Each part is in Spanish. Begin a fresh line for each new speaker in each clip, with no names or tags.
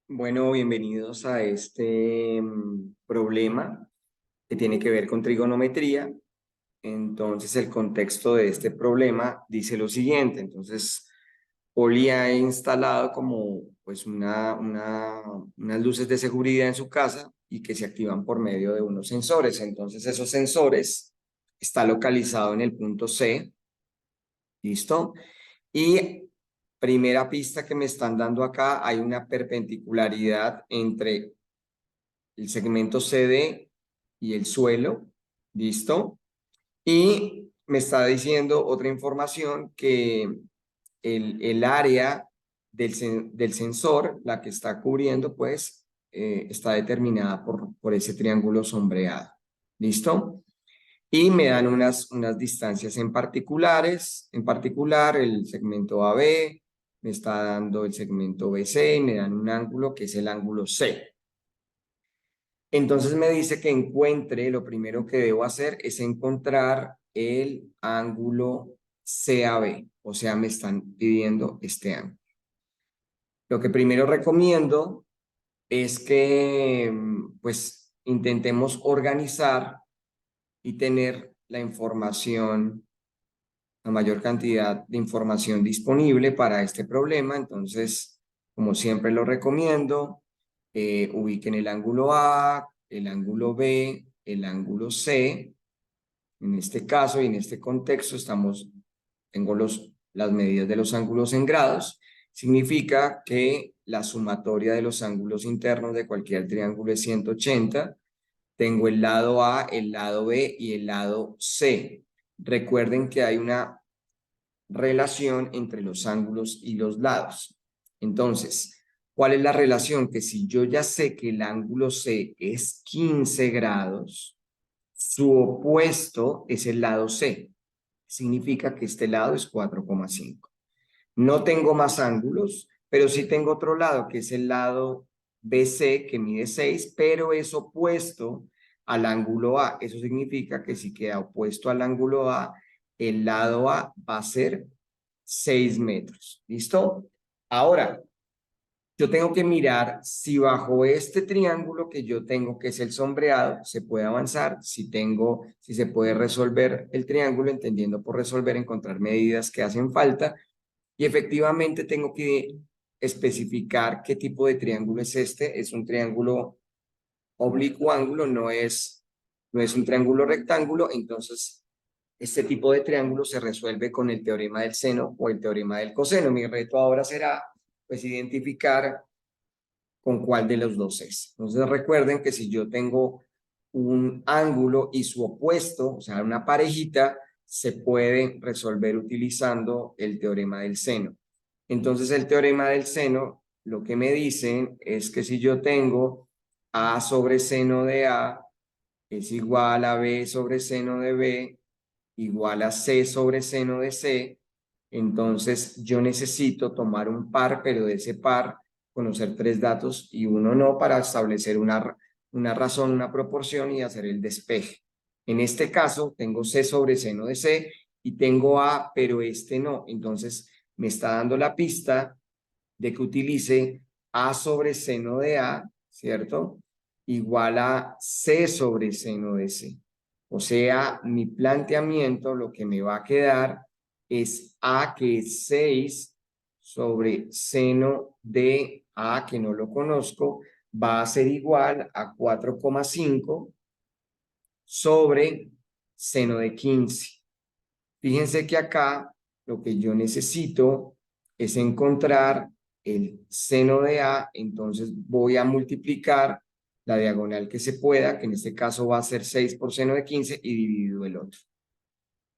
Bueno, bienvenidos a este problema que tiene que ver con trigonometría. Entonces, el contexto de este problema dice lo siguiente. Entonces, Poli ha instalado como pues unas luces de seguridad en su casa y que se activan por medio de unos sensores. Entonces, esos sensores están localizados en el punto C. ¿Listo? Y primera pista que me están dando acá, hay una perpendicularidad entre el segmento CD y el suelo. ¿Listo? Y me está diciendo otra información que el área del sensor, la que está cubriendo, pues está determinada por ese triángulo sombreado. ¿Listo? Y me dan unas distancias en particular el segmento AB, me está dando el segmento BC y me dan un ángulo que es el ángulo C. Entonces me dice que encuentre, lo primero que debo hacer es encontrar el ángulo CAB, o sea, me están pidiendo este ángulo. Lo que primero recomiendo es que pues intentemos organizar y tener la información, la mayor cantidad de información disponible para este problema. Entonces, como siempre lo recomiendo, ubiquen el ángulo A, el ángulo B, el ángulo C. En este caso y en este contexto tengo las medidas de los ángulos en grados. Significa que la sumatoria de los ángulos internos de cualquier triángulo es 180. Tengo el lado A, el lado B y el lado C. Recuerden que hay una relación entre los ángulos y los lados. Entonces, ¿cuál es la relación? Que si yo ya sé que el ángulo C es 15 grados, su opuesto es el lado C. Significa que este lado es 4,5. No tengo más ángulos, pero sí tengo otro lado, que es el lado BC, que mide 6, pero es opuesto al ángulo A. Eso significa que si queda opuesto al ángulo A, el lado A va a ser 6 metros. ¿Listo? Ahora, yo tengo que mirar si bajo este triángulo que yo tengo, que es el sombreado, se puede avanzar, si se puede resolver el triángulo, entendiendo por resolver, encontrar medidas que hacen falta, y efectivamente tengo que especificar qué tipo de triángulo es este. Es un triángulo oblicuo ángulo, no es un triángulo rectángulo. Entonces, este tipo de triángulo se resuelve con el teorema del seno o el teorema del coseno. Mi reto ahora será, pues, identificar con cuál de los dos es. Entonces, recuerden que si yo tengo un ángulo y su opuesto, o sea, una parejita, se puede resolver utilizando el teorema del seno. Entonces, el teorema del seno, lo que me dicen es que si yo tengo A sobre seno de A es igual a B sobre seno de B, igual a C sobre seno de C, entonces yo necesito tomar un par, pero de ese par conocer tres datos y uno no, para establecer una razón, una proporción y hacer el despeje. En este caso tengo C sobre seno de C y tengo A, pero este no. Entonces me está dando la pista de que utilice A sobre seno de A, ¿cierto? Igual a C sobre seno de C. O sea, mi planteamiento, lo que me va a quedar es A, que es 6 sobre seno de A, que no lo conozco, va a ser igual a 4,5 sobre seno de 15. Fíjense que acá lo que yo necesito es encontrar el seno de A, entonces voy a multiplicar la diagonal que se pueda, que en este caso va a ser 6 por seno de 15 y dividido el otro.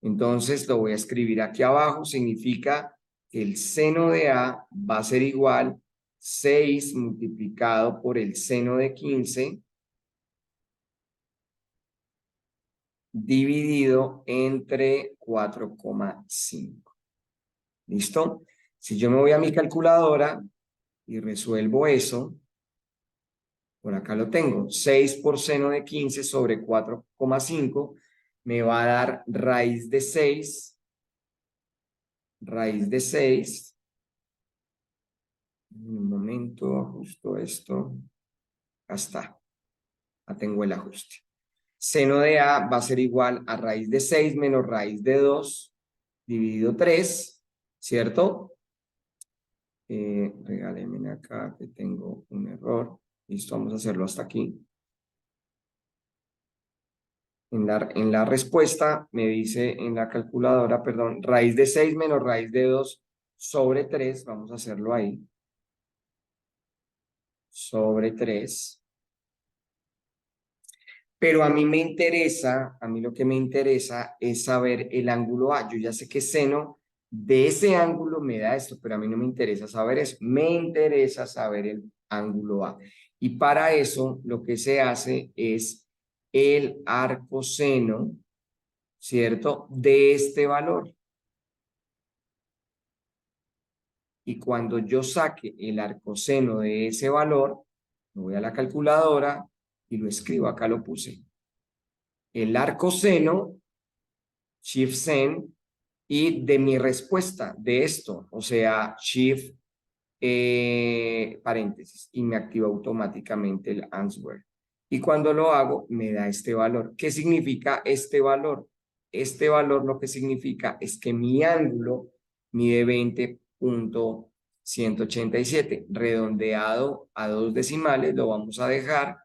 Entonces lo voy a escribir aquí abajo, significa que el seno de A va a ser igual 6 multiplicado por el seno de 15 dividido entre 4,5. ¿Listo? Si yo me voy a mi calculadora y resuelvo eso, por acá lo tengo, 6 por seno de 15 sobre 4,5 me va a dar raíz de 6, raíz de 6, un momento. momento, ajusto esto. Acá está. Ya tengo el ajuste. Seno de A va a ser igual a raíz de 6 menos raíz de 2 dividido 3, ¿cierto? Regálenme acá que tengo un error. Listo, vamos a hacerlo hasta aquí. En la respuesta me dice en la calculadora, perdón, raíz de 6 menos raíz de 2 sobre 3. Vamos a hacerlo ahí. Sobre 3. Pero a mí me interesa, a mí lo que me interesa es saber el ángulo A. Yo ya sé que seno de ese ángulo me da esto, pero a mí no me interesa saber eso. Me interesa saber el ángulo A. Y para eso lo que se hace es el arcoseno, ¿cierto? De este valor. Y cuando yo saque el arcoseno de ese valor, me voy a la calculadora y lo escribo. Acá lo puse. El arcoseno, shift sen, y de mi respuesta de esto, o sea, shift paréntesis, y me activa automáticamente el answer. Y cuando lo hago, me da este valor. ¿Qué significa este valor? Este valor lo que significa es que mi ángulo mide 20.187. Redondeado a 2 decimales, lo vamos a dejar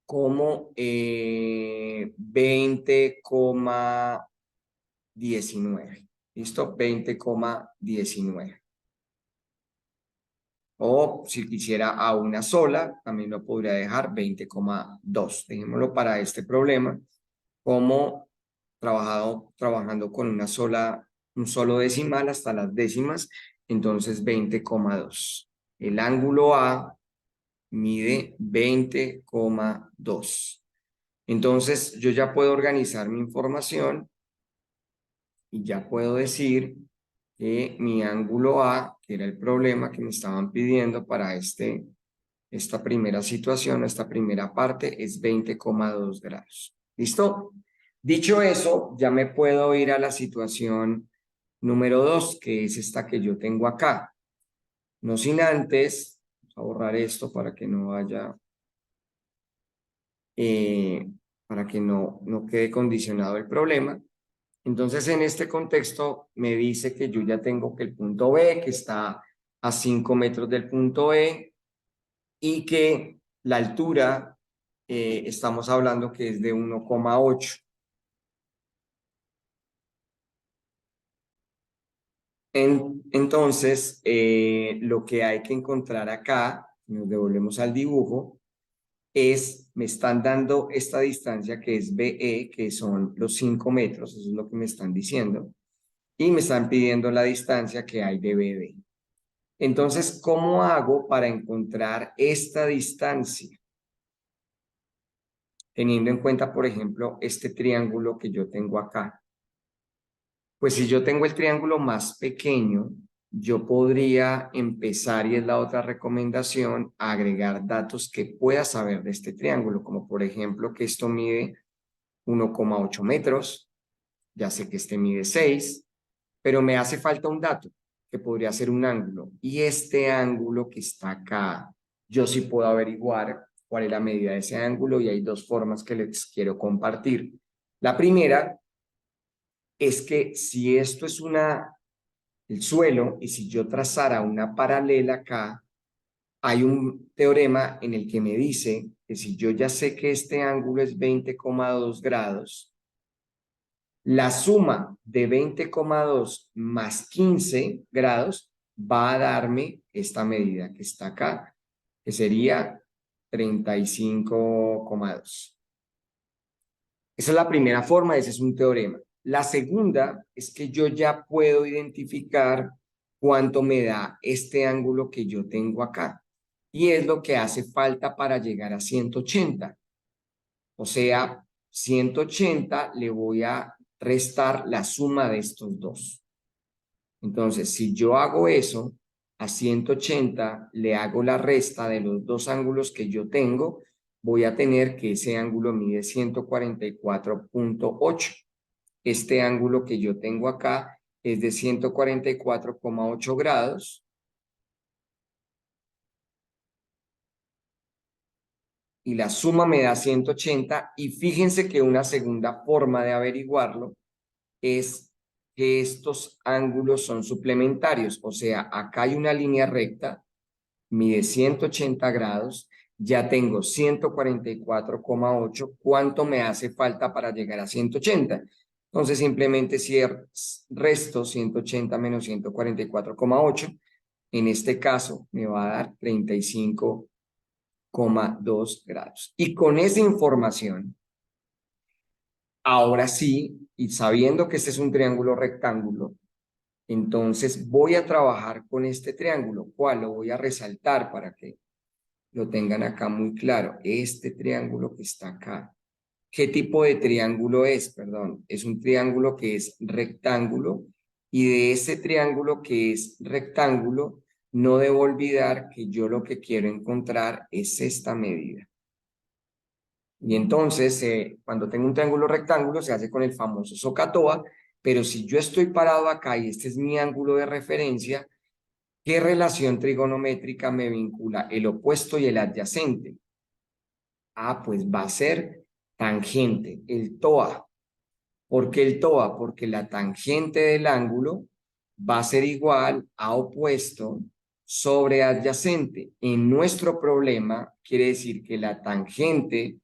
como 20,19. ¿Listo? 20,19. O si quisiera a una sola, también lo podría dejar 20,2. Dejémoslo para este problema como trabajando con un solo decimal hasta las décimas, entonces 20,2. El ángulo A mide 20,2. Entonces yo ya puedo organizar mi información y ya puedo decir que mi ángulo A, que era el problema que me estaban pidiendo para esta primera situación, esta primera parte, es 20,2 grados. ¿Listo? Dicho eso, ya me puedo ir a la situación número 2, que es esta que yo tengo acá. No sin antes, vamos a borrar esto para que no haya, para que no quede condicionado el problema. Entonces, en este contexto, me dice que yo ya tengo que el punto B, que está a 5 metros del punto E, y que la altura, estamos hablando que es de 1,8. Entonces, lo que hay que encontrar acá, nos devolvemos al dibujo, me están dando esta distancia que es BE, que son los 5 metros, eso es lo que me están diciendo, y me están pidiendo la distancia que hay de BD. Entonces, ¿cómo hago para encontrar esta distancia? Teniendo en cuenta, por ejemplo, este triángulo que yo tengo acá. Pues si yo tengo el triángulo más pequeño, yo podría empezar, y es la otra recomendación, a agregar datos que pueda saber de este triángulo, como por ejemplo que esto mide 1,8 metros, ya sé que este mide 6, pero me hace falta un dato que podría ser un ángulo. Y este ángulo que está acá, yo sí puedo averiguar cuál es la medida de ese ángulo y hay dos formas que les quiero compartir. La primera es que si esto es el suelo y si yo trazara una paralela acá, hay un teorema en el que me dice que si yo ya sé que este ángulo es 20,2 grados, la suma de 20,2 más 15 grados va a darme esta medida que está acá, que sería 35,2. Esa es la primera forma, ese es un teorema. La segunda es que yo ya puedo identificar cuánto me da este ángulo que yo tengo acá. Y es lo que hace falta para llegar a 180. O sea, 180 le voy a restar la suma de estos dos. Entonces, si yo hago eso, a 180 le hago la resta de los dos ángulos que yo tengo, voy a tener que ese ángulo mide 144,8. Este ángulo que yo tengo acá es de 144,8 grados. y la suma me da 180, y fíjense que una segunda forma de averiguarlo es que estos ángulos son suplementarios, o sea, acá hay una línea recta, mide 180 grados, ya tengo 144,8, ¿cuánto me hace falta para llegar a 180? Entonces simplemente si resto 180 menos 144,8, en este caso me va a dar 35,2 grados. Y con esa información, ahora sí, y sabiendo que este es un triángulo rectángulo, entonces voy a trabajar con este triángulo. ¿Cuál? Lo voy a resaltar para que lo tengan acá muy claro. Este triángulo que está acá. ¿Qué tipo de triángulo es? Perdón, es un triángulo que es rectángulo, y de ese triángulo que es rectángulo, no debo olvidar que yo lo que quiero encontrar es esta medida. Y entonces, cuando tengo un triángulo rectángulo, se hace con el famoso SOHCAHTOA, pero si yo estoy parado acá y este es mi ángulo de referencia, ¿qué relación trigonométrica me vincula el opuesto y el adyacente? Ah, pues va a ser tangente, el TOA. ¿Por qué el TOA? Porque la tangente del ángulo va a ser igual a opuesto sobre adyacente. En nuestro problema quiere decir que la tangente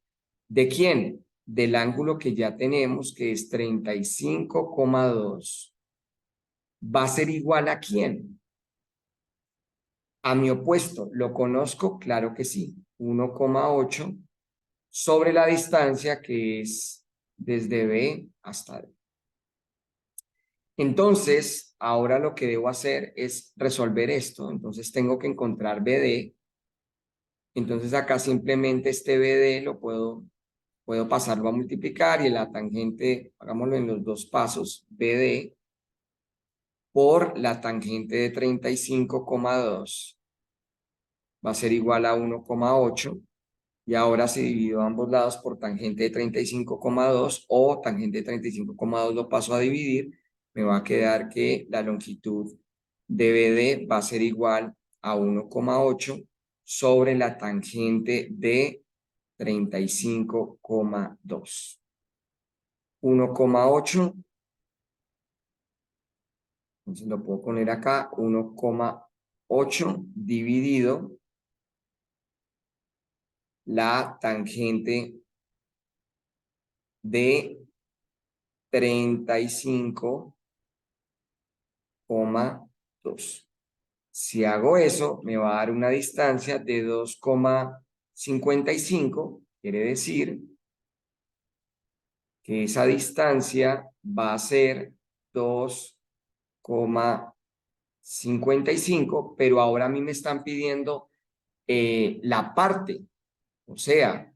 ¿de quién? Del ángulo que ya tenemos, que es 35,2, va a ser igual a quién? A mi opuesto. ¿Lo conozco? Claro que sí. 1,8 sobre la distancia que es desde B hasta D. Entonces, ahora lo que debo hacer es resolver esto. Entonces tengo que encontrar BD. Entonces acá simplemente este BD lo puedo pasarlo a multiplicar, y la tangente, hagámoslo en los dos pasos, BD por la tangente de 35,2 va a ser igual a 1,8. Y ahora si divido ambos lados por tangente de 35,2 o tangente de 35,2 lo paso a dividir, me va a quedar que la longitud de BD va a ser igual a 1,8 sobre la tangente de 35,2. 1,8, entonces lo puedo poner acá, 1,8 dividido la tangente de 35,2. Si hago eso, me va a dar una distancia de 2,55. Quiere decir que esa distancia va a ser 2,55, pero ahora a mí me están pidiendo la parte. O sea,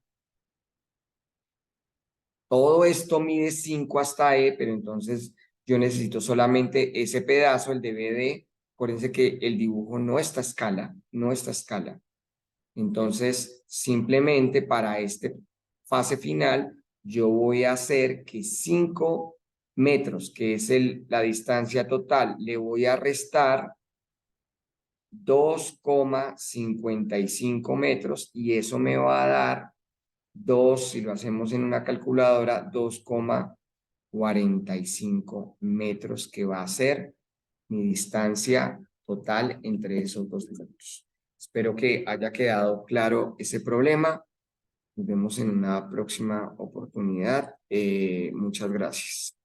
todo esto mide 5 hasta E, pero entonces yo necesito solamente ese pedazo, el de BD. Acuérdense que el dibujo no está a escala, no está a escala. Entonces, simplemente para esta fase final, yo voy a hacer que 5 metros, que es la distancia total, le voy a restar 2,55 metros, y eso me va a dar 2, si lo hacemos en una calculadora, 2,45 metros, que va a ser mi distancia total entre esos dos puntos. Espero que haya quedado claro ese problema. Nos vemos en una próxima oportunidad. Muchas gracias.